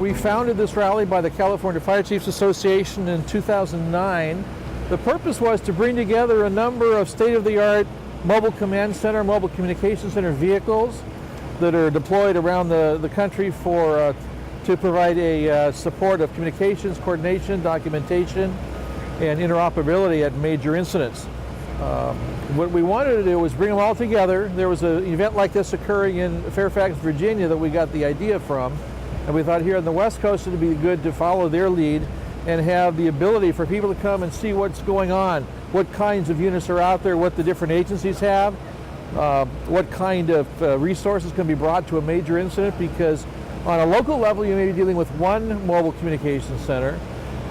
We founded this rally by the California Fire Chiefs Association in 2009. The purpose was to bring together a number of state-of-the-art mobile command center, mobile communication center vehicles that are deployed around the country to provide a support of communications, coordination, documentation, and interoperability at major incidents. What we wanted to do was bring them all together. There was an event like this occurring in Fairfax, Virginia that we got the idea from, and we thought here on the West Coast it would be good to follow their lead and have the ability for people to come and see what's going on, what kinds of units are out there, what the different agencies have, what kind of resources can be brought to a major incident, because on a local level you may be dealing with one mobile communications center,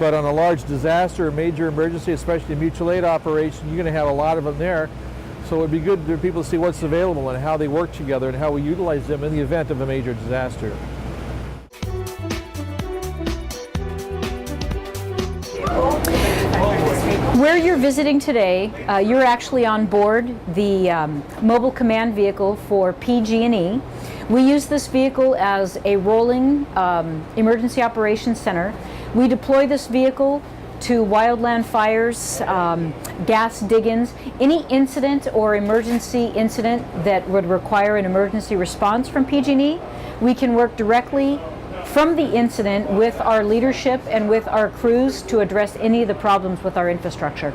but on a large disaster or major emergency, especially a mutual aid operation, you're going to have a lot of them there. So it would be good for people to see what's available and how they work together and how we utilize them in the event of a major disaster. Where you're visiting today, you're actually on board the mobile command vehicle for PG&E. We use this vehicle as a rolling emergency operations center. We deploy this vehicle to wildland fires, gas dig-ins, any incident or emergency incident that would require an emergency response from PG&E. We can work directly from the incident with our leadership and with our crews to address any of the problems with our infrastructure.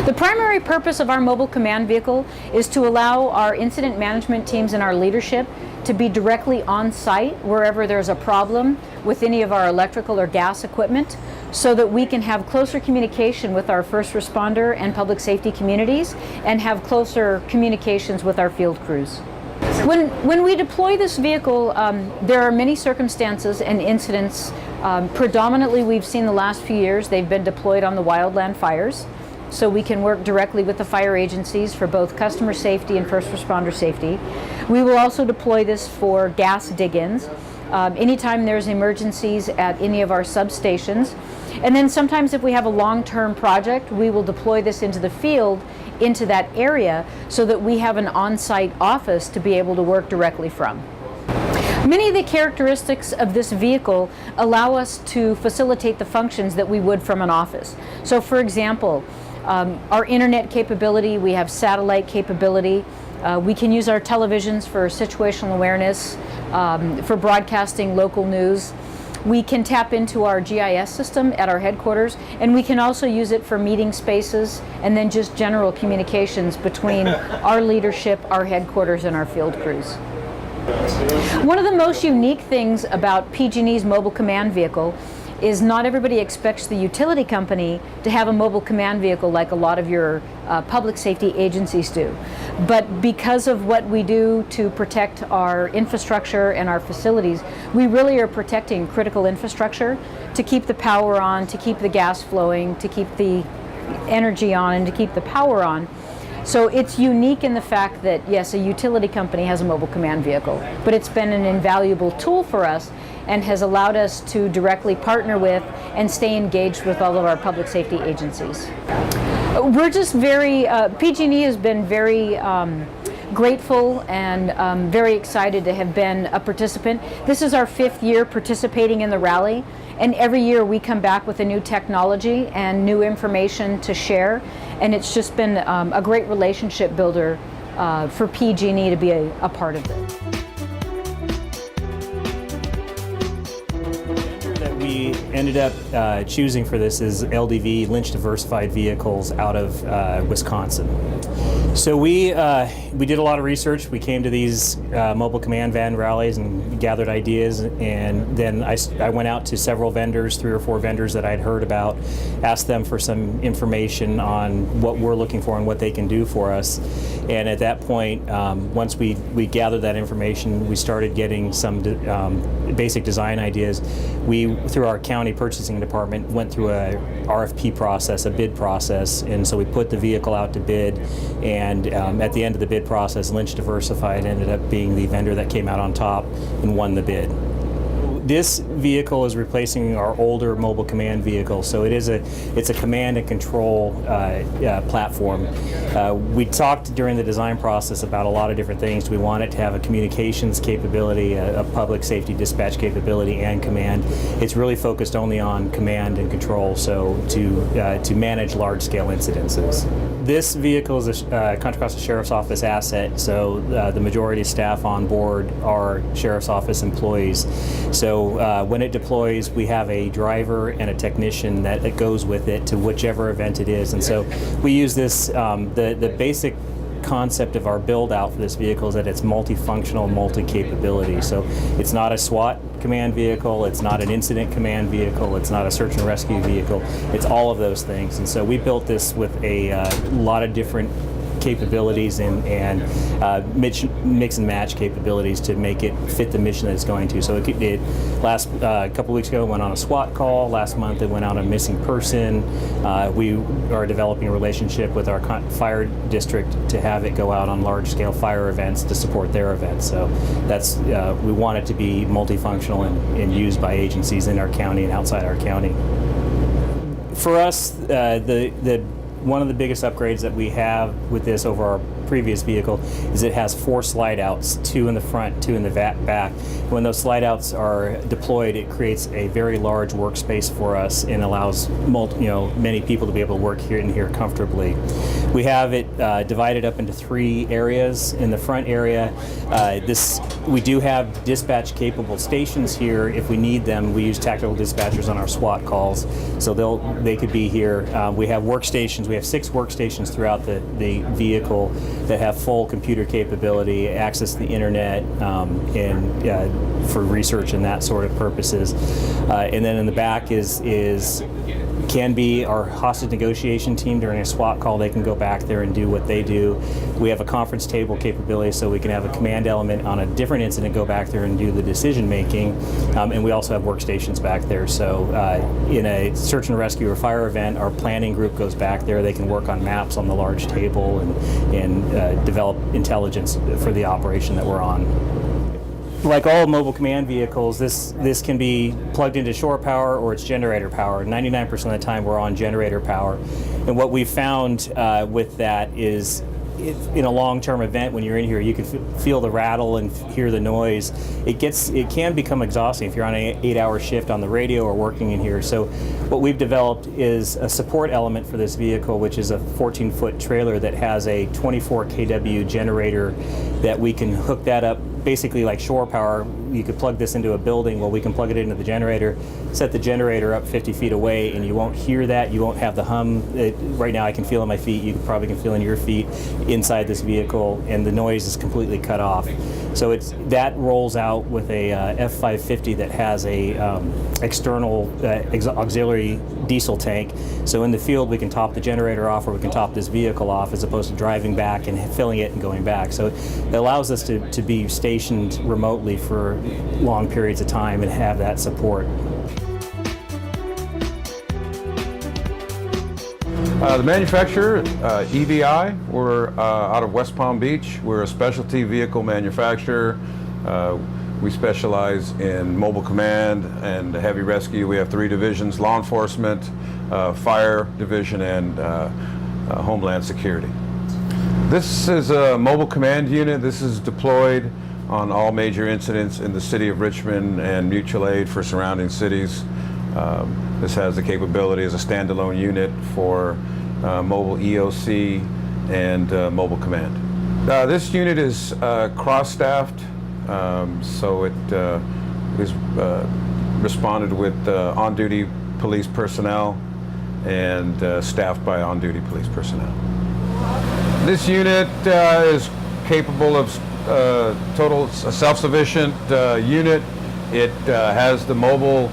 The primary purpose of our mobile command vehicle is to allow our incident management teams and our leadership to be directly on site wherever there's a problem with any of our electrical or gas equipment, so that we can have closer communication with our first responder and public safety communities and have closer communications with our field crews. When we deploy this vehicle, there are many circumstances and incidents. Predominantly, we've seen the last few years, they've been deployed on the wildland fires. So we can work directly with the fire agencies for both customer safety and first responder safety. We will also deploy this for gas dig-ins. Anytime there's emergencies at any of our substations. And then sometimes if we have a long-term project, we will deploy this into the field, into that area, so that we have an on-site office to be able to work directly from. Many of the characteristics of this vehicle allow us to facilitate the functions that we would from an office. So for example, our internet capability, we have satellite capability. We can use our televisions for situational awareness, for broadcasting local news. We can tap into our GIS system at our headquarters, and we can also use it for meeting spaces and then just general communications between our leadership, our headquarters, and our field crews. One of the most unique things about PG&E's mobile command vehicle is not everybody expects the utility company to have a mobile command vehicle like a lot of your public safety agencies do. But because of what we do to protect our infrastructure and our facilities, we really are protecting critical infrastructure to keep the power on, to keep the gas flowing, to keep the energy on, and to keep the power on. So it's unique in the fact that, yes, a utility company has a mobile command vehicle, but it's been an invaluable tool for us and has allowed us to directly partner with and stay engaged with all of our public safety agencies. We're just very, PG&E has been very grateful and very excited to have been a participant. This is our 5th year participating in the rally, and every year we come back with a new technology and new information to share, and it's just been a great relationship builder for PG&E to be a part of it. We ended up choosing for this is LDV, Lynch Diversified Vehicles, out of Wisconsin. So we did a lot of research. We came to these mobile command van rallies and gathered ideas, and then I went out to several vendors, 3 or 4 vendors that I'd heard about, asked them for some information on what we're looking for and what they can do for us. And at that point, once we gathered that information, we started getting some basic design ideas. We, through our county purchasing department, went through a RFP process, a bid process, and so we put the vehicle out to bid, and at the end of the bid process, Lynch Diversified ended up being the vendor that came out on top and won the bid. this vehicle is replacing our older mobile command vehicle, so it's a command and control platform. We talked during the design process about a lot of different things. We want it to have a communications capability, a public safety dispatch capability, and command. It's really focused only on command and control, so to manage large-scale incidences. This vehicle is a Contra Costa Sheriff's Office asset, so the majority of staff on board are Sheriff's Office employees. So when it deploys, we have a driver and a technician that goes with it to whichever event it is. And so we use this, the basic concept of our build out for this vehicle is that it's multifunctional, multi-capability. So it's not a SWAT command vehicle, it's not an incident command vehicle, it's not a search and rescue vehicle, it's all of those things. And so we built this with a lot of different capabilities and mix and match capabilities to make it fit the mission that it's going to. So it last couple weeks ago went on a SWAT call. Last month it went on a missing person. We are developing a relationship with our fire district to have it go out on large-scale fire events to support their events. So that's we want it to be multifunctional and used by agencies in our county and outside our county. For us, one of the biggest upgrades that we have with this over our previous vehicle is it has 4 slide outs, 2 in the front, 2 in the back. When those slide outs are deployed, it creates a very large workspace for us and allows many people to be able to work here in here comfortably. We have it divided up into 3 areas. In the front area, we do have dispatch capable stations here if we need them. We use tactical dispatchers on our SWAT calls, so they could be here. We have workstations. We have 6 workstations throughout the vehicle that have full computer capability, access to the internet, and for research and that sort of purposes. And then in the back can be our hostage negotiation team during a SWAT call. They can go back there and do what they do. We have a conference table capability, so we can have a command element on a different incident go back there and do the decision making. And we also have workstations back there. So in a search and rescue or fire event, our planning group goes back there. They can work on maps on the large table and develop intelligence for the operation that we're on. Like all mobile command vehicles, this can be plugged into shore power or it's generator power. 99% of the time we're on generator power. And what we found with that is in a long-term event, when you're in here, you can feel the rattle and hear the noise. It can become exhausting if you're on an 8-hour shift on the radio or working in here. So what we've developed is a support element for this vehicle, which is a 14-foot trailer that has a 24 kW generator that we can hook that up basically like shore power. You could plug this into a building. Well, we can plug it into the generator, set the generator up 50 feet away, and you won't hear that. You won't have the hum. Right now I can feel in my feet. You probably can feel in your feet inside this vehicle, and the noise is completely cut off. So that rolls out with a F550 that has a external auxiliary diesel tank. So in the field we can top the generator off, or we can top this vehicle off, as opposed to driving back and filling it and going back. So it allows us to be stationed remotely for long periods of time and have that support. The manufacturer, EVI, we're out of West Palm Beach. We're a specialty vehicle manufacturer. We specialize in mobile command and heavy rescue. We have 3 divisions: law enforcement, fire division, and homeland security. This is a mobile command unit. This is deployed on all major incidents in the city of Richmond and mutual aid for surrounding cities. This has the capability as a standalone unit for mobile EOC and mobile command. This unit is cross-staffed, so it is responded with on-duty police personnel and staffed by on-duty police personnel. This unit is capable of total self-sufficient unit. It has the mobile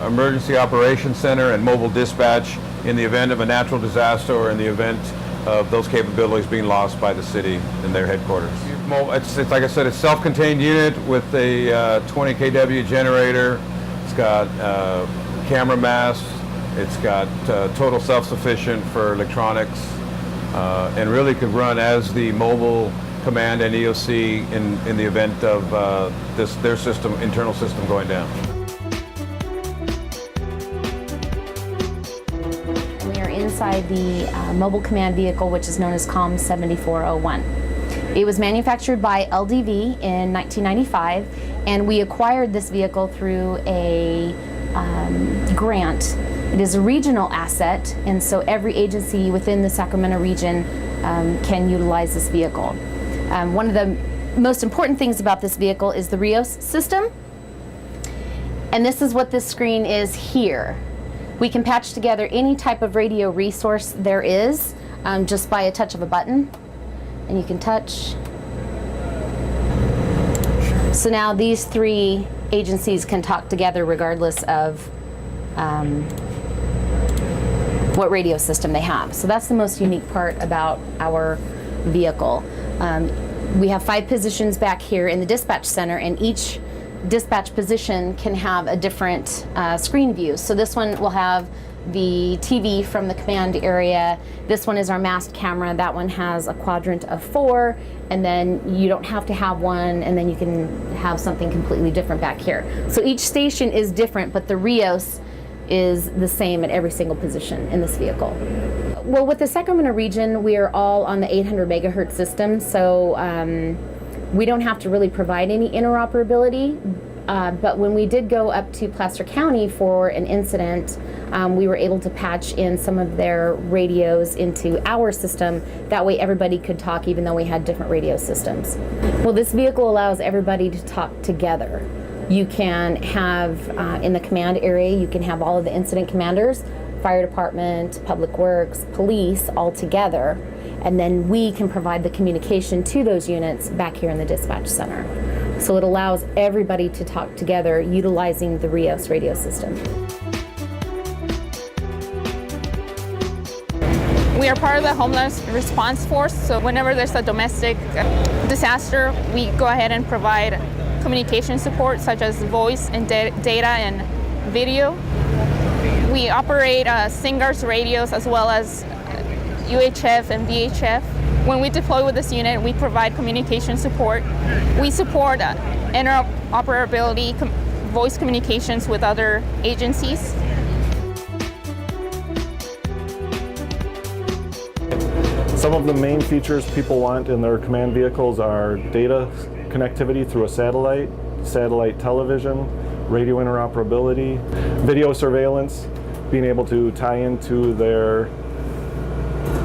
emergency operations center and mobile dispatch in the event of a natural disaster or in the event of those capabilities being lost by the city and their headquarters. It's like I said, it's a self-contained unit with a 20 kW generator. It's got camera masts. It's got total self-sufficient for electronics, and really could run as the mobile command and EOC in the event of their system, internal system going down. alongside the mobile command vehicle, which is known as COM 7401. It was manufactured by LDV in 1995, and we acquired this vehicle through a grant. It is a regional asset, and so every agency within the Sacramento region can utilize this vehicle. One of the most important things about this vehicle is the Rios system, and this is what this screen is here. We can patch together any type of radio resource there is just by a touch of a button, and you can touch. So now these three agencies can talk together regardless of what radio system they have. So that's the most unique part about our vehicle. We have 5 positions back here in the dispatch center, and each dispatch position can have a different screen view. So this one will have the TV from the command area. This one is our mast camera. That one has a quadrant of 4, and then you don't have to have one, and then you can have something completely different back here. So each station is different, but the Rios is the same at every single position in this vehicle. Well, with the Sacramento region, we are all on the 800 megahertz system, so we don't have to really provide any interoperability. But when we did go up to Placer County for an incident, we were able to patch in some of their radios into our system. That way everybody could talk even though we had different radio systems. Well, this vehicle allows everybody to talk together. You can have, in the command area, you can have all of the incident commanders, fire department, public works, police, all together. And then we can provide the communication to those units back here in the dispatch center. So it allows everybody to talk together utilizing the Rios radio system. We are part of the Homeland Response Force, so whenever there's a domestic disaster, we go ahead and provide communication support such as voice and data and video. We operate SINGARS radios as well as UHF and VHF. When we deploy with this unit, we provide communication support. We support interoperability, voice communications with other agencies. Some of the main features people want in their command vehicles are data connectivity through a satellite television, radio interoperability, video surveillance, being able to tie into their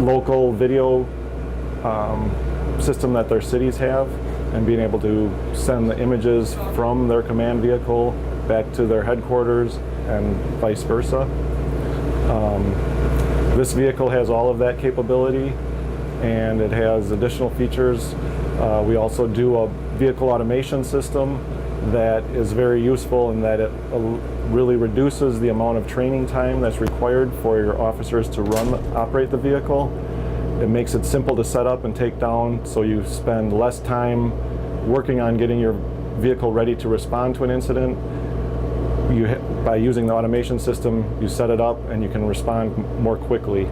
local video system that their cities have, and being able to send the images from their command vehicle back to their headquarters and vice versa. This vehicle has all of that capability, and it has additional features. We also do a vehicle automation system that is very useful in that it really reduces the amount of training time that's required for your officers to operate the vehicle. It makes it simple to set up and take down, so you spend less time working on getting your vehicle ready to respond to an incident. By using the automation system, you set it up and you can respond more quickly.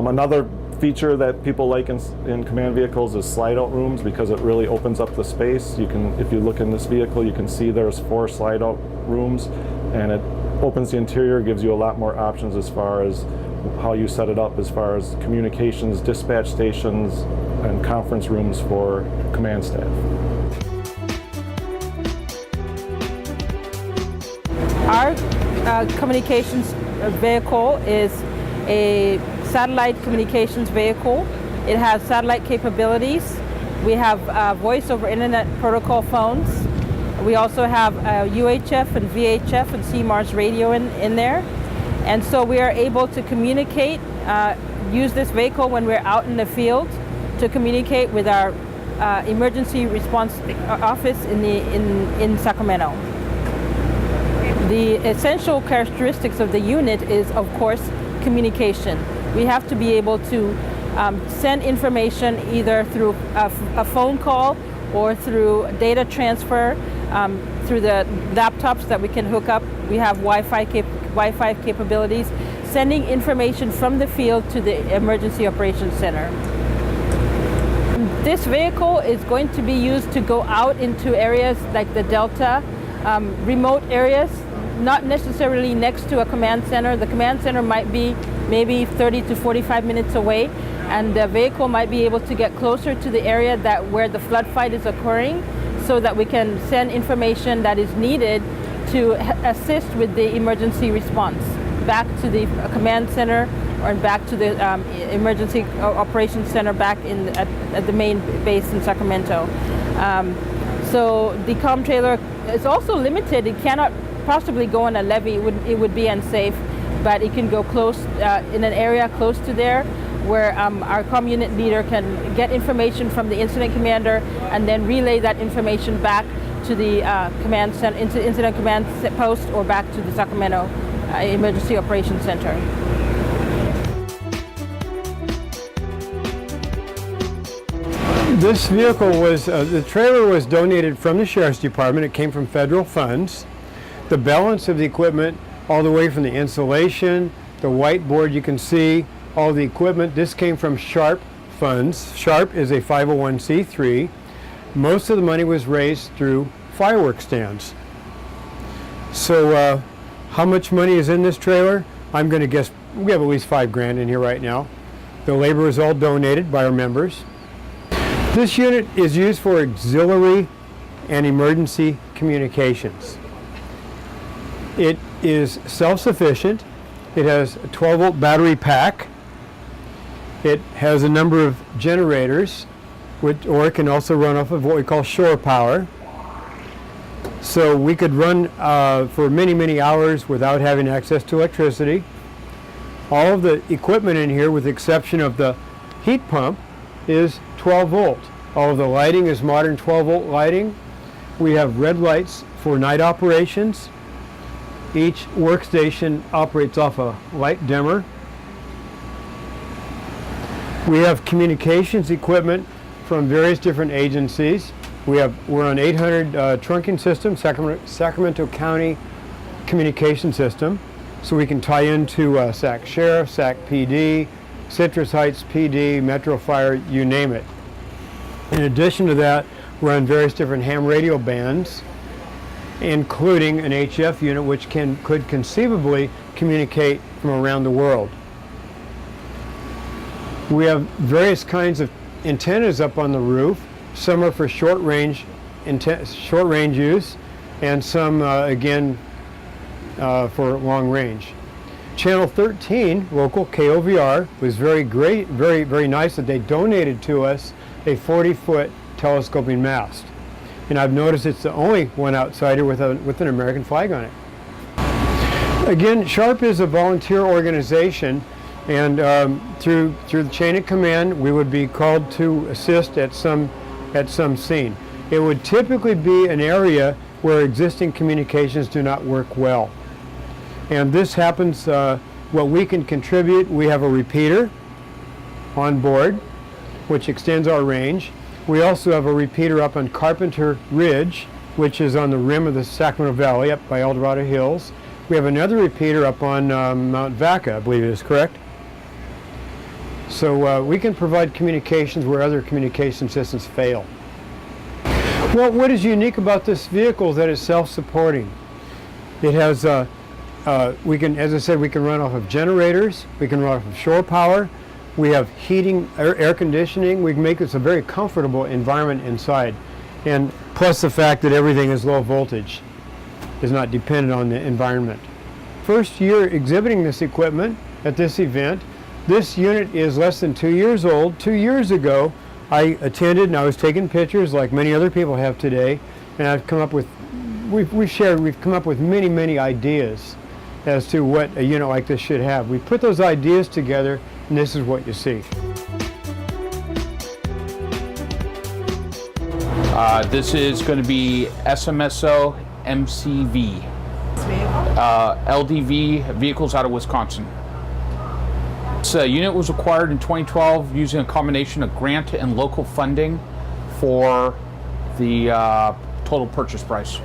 Another feature that people like in command vehicles is slide-out rooms, because it really opens up the space. If you look in this vehicle, you can see there's 4 slide-out rooms, and it opens the interior, gives you a lot more options as far as how you set it up, as far as communications, dispatch stations, and conference rooms for command staff. Our communications vehicle is a satellite communications vehicle. It has satellite capabilities. We have voice over internet protocol phones. We also have UHF and VHF and CMARS radio in there. And so we are able to communicate, use this vehicle when we're out in the field to communicate with our emergency response office in Sacramento. The essential characteristics of the unit is, of course, communication. We have to be able to send information either through a phone call or through data transfer through the laptops that we can hook up. We have Wi-Fi capabilities, sending information from the field to the Emergency Operations Center. This vehicle is going to be used to go out into areas like the Delta, remote areas not necessarily next to a command center. The command center might be maybe 30 to 45 minutes away, and the vehicle might be able to get closer to the area where the flood fight is occurring, so that we can send information that is needed to assist with the emergency response back to the command center or back to the emergency operations center back at the main base in Sacramento. So the comm trailer is also limited. It cannot possibly go on a levee. It would be unsafe, but it can go close in an area close to there, where our comm unit leader can get information from the incident commander and then relay that information back to the command center, incident command post, or back to the Sacramento Emergency Operations Center. This vehicle was, the trailer was donated from the Sheriff's Department. It came from federal funds. The balance of the equipment, all the way from the insulation, the whiteboard you can see, all the equipment, this came from Sharp funds. Sharp is a 501c3. Most of the money was raised through fireworks stands. So how much money is in this trailer? I'm going to guess we have at least $5,000 in here right now. The labor is all donated by our members. This unit is used for auxiliary and emergency communications. It is self-sufficient. It has a 12-volt battery pack. It has a number of generators, or it can also run off of what we call shore power. So we could run for many, many hours without having access to electricity. All of the equipment in here, with the exception of the heat pump, is 12 volt. All of the lighting is modern 12 volt lighting. We have red lights for night operations. Each workstation operates off a light dimmer. We have communications equipment from various different agencies. We're on 800 trunking system, Sacramento County communication system, so we can tie into Sac Sheriff, Sac PD, Citrus Heights PD, Metro Fire, you name it. In addition to that, we're on various different ham radio bands, including an HF unit which could conceivably communicate from around the world. We have various kinds of antennas up on the roof. Some are for short range use, and some again for long range. Channel 13, local KOVR, was very great, very nice that they donated to us a 40-foot telescoping mast. And I've noticed it's the only one outsider with an American flag on it. Again, Sharp is a volunteer organization, and through the chain of command, we would be called to assist at some scene. It would typically be an area where existing communications do not work well. And this happens, what we can contribute, we have a repeater on board, which extends our range. We also have a repeater up on Carpenter Ridge, which is on the rim of the Sacramento Valley, up by El Dorado Hills. We have another repeater up on Mount Vaca, I believe it is, correct? So we can provide communications where other communication systems fail. Well, what is unique about this vehicle is that it's self-supporting. It has, as I said, we can run off of generators, we can run off of shore power, we have heating, air conditioning. We can make this a very comfortable environment inside. And plus the fact that everything is low voltage, is not dependent on the environment. First year exhibiting this equipment at this event. This unit is less than 2 years old. 2 years ago, I attended and I was taking pictures like many other people have today, and I've come up with, we've come up with many ideas as to what a unit like this should have. We put those ideas together, and this is what you see. This is going to be SMSO MCV, LDV vehicles out of Wisconsin. This unit was acquired in 2012 using a combination of grant and local funding for the total purchase price.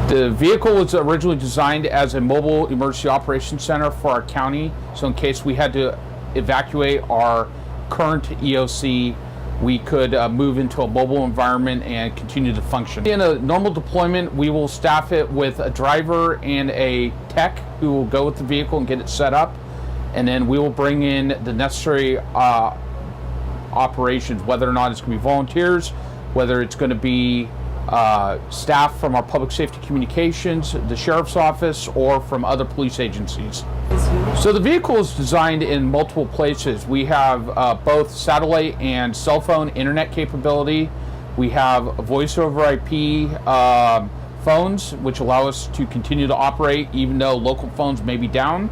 The vehicle was originally designed as a mobile emergency operations center for our county, so in case we had to evacuate our current EOC we could move into a mobile environment and continue to function. In a normal deployment, we will staff it with a driver and a tech who will go with the vehicle and get it set up, and then we will bring in the necessary operations, whether or not it's going to be volunteers, whether it's going to be staff from our public safety communications, the sheriff's office, or from other police agencies. So the vehicle is designed in multiple places. We have both satellite and cell phone internet capability. We have voice over IP phones, which allow us to continue to operate even though local phones may be down.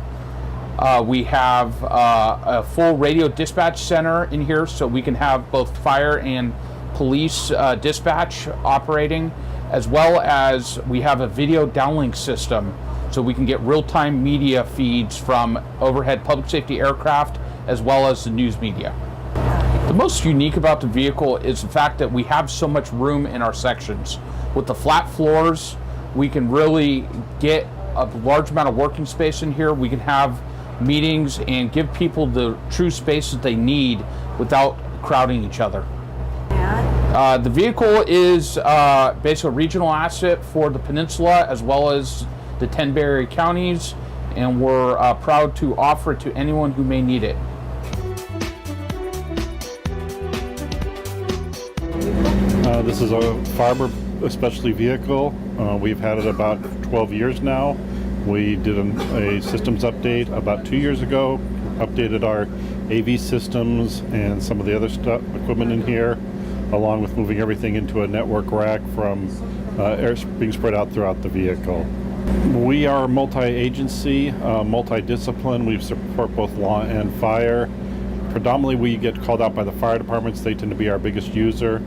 We have a full radio dispatch center in here, so we can have both fire and police dispatch operating, as well as we have a video downlink system, so we can get real-time media feeds from overhead public safety aircraft, as well as the news media. The most unique about the vehicle is the fact that we have so much room in our sections. With the flat floors, we can really get a large amount of working space in here. We can have meetings and give people the true space that they need without crowding each other. The vehicle is basically a regional asset for the peninsula as well as the 10 Bay Area counties, and we're proud to offer it to anyone who may need it. This is a Farber specialty vehicle. We've had it about 12 years now. We did a systems update about 2 years ago, updated our AV systems and some of the other equipment in here, along with moving everything into a network rack from air being spread out throughout the vehicle. We are multi-agency, multi-discipline. We support both law and fire. Predominantly we get called out by the fire departments. They tend to be our biggest user,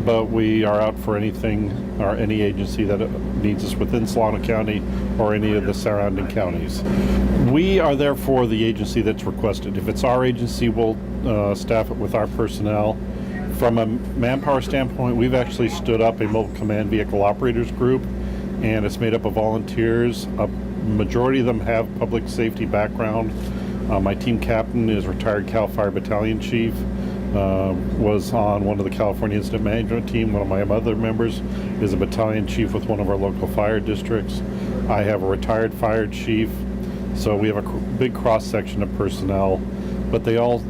but we are out for anything or any agency that needs us within Solano County or any of the surrounding counties. We are there for the agency that's requested. If it's our agency, we'll staff it with our personnel. From a manpower standpoint, we've actually stood up a mobile command vehicle operators group, and it's made up of volunteers. A majority of them have public safety background. My team captain is retired Cal Fire Battalion Chief, was on one of the California Incident Management Team. One of my other members is a battalion chief with one of our local fire districts. I have a retired fire chief, so we have a big cross-section of personnel, but they all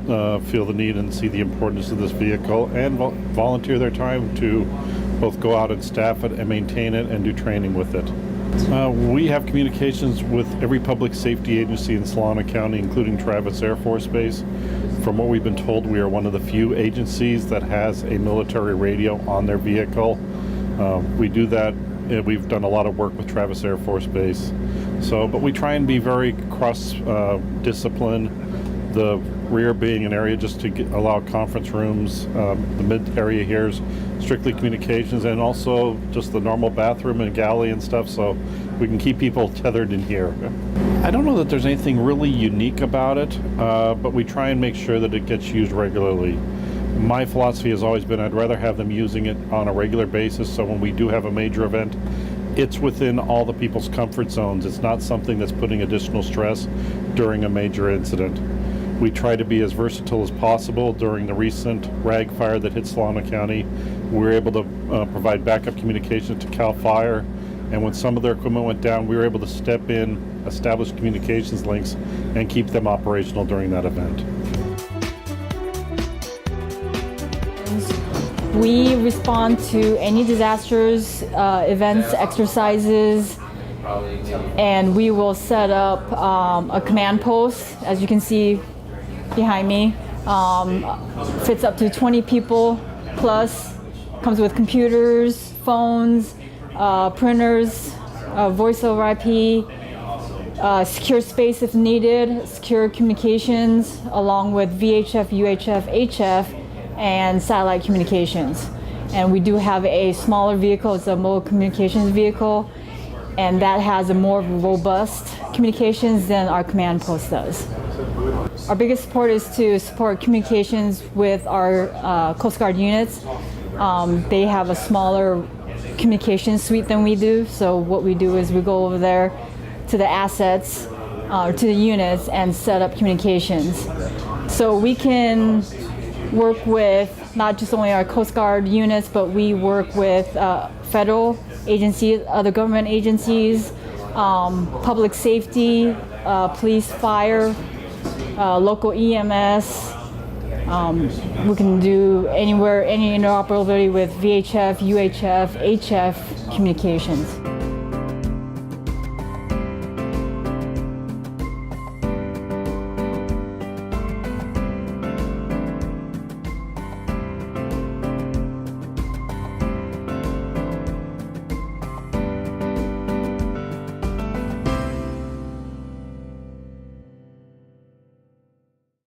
feel the need and see the importance of this vehicle and volunteer their time to both go out and staff it and maintain it and do training with it. We have communications with every public safety agency in Solano County, including Travis Air Force Base. From what we've been told, we are one of the few agencies that has a military radio on their vehicle. We do that. We've done a lot of work with Travis Air Force Base. But we try and be very cross-discipline. The rear being an area just to allow conference rooms. The mid area here is strictly communications, and also just the normal bathroom and galley and stuff, so we can keep people tethered in here. I don't know that there's anything really unique about it, but we try and make sure that it gets used regularly. My philosophy has always been I'd rather have them using it on a regular basis, so when we do have a major event, it's within all the people's comfort zones. It's not something that's putting additional stress during a major incident. We try to be as versatile as possible. During the recent RAG fire that hit Solano County, we were able to provide backup communication to CAL FIRE, and when some of their equipment went down, we were able to step in, establish communications links, and keep them operational during that event. We respond to any disasters, events, exercises, and we will set up a command post, as you can see behind me. Fits up to 20 people plus, comes with computers, phones, printers, voice over IP, secure space if needed, secure communications, along with VHF, UHF, HF, and satellite communications. And we do have a smaller vehicle. It's a mobile communications vehicle, and that has a more robust communications than our command post does. Our biggest support is to support communications with our Coast Guard units. They have a smaller communication suite than we do, so what we do is we go over there to the assets, to the units, and set up communications. So we can work with not just only our Coast Guard units, but we work with federal agencies, other government agencies, public safety, police, fire, local EMS. We can do anywhere, any interoperability with VHF, UHF, HF communications.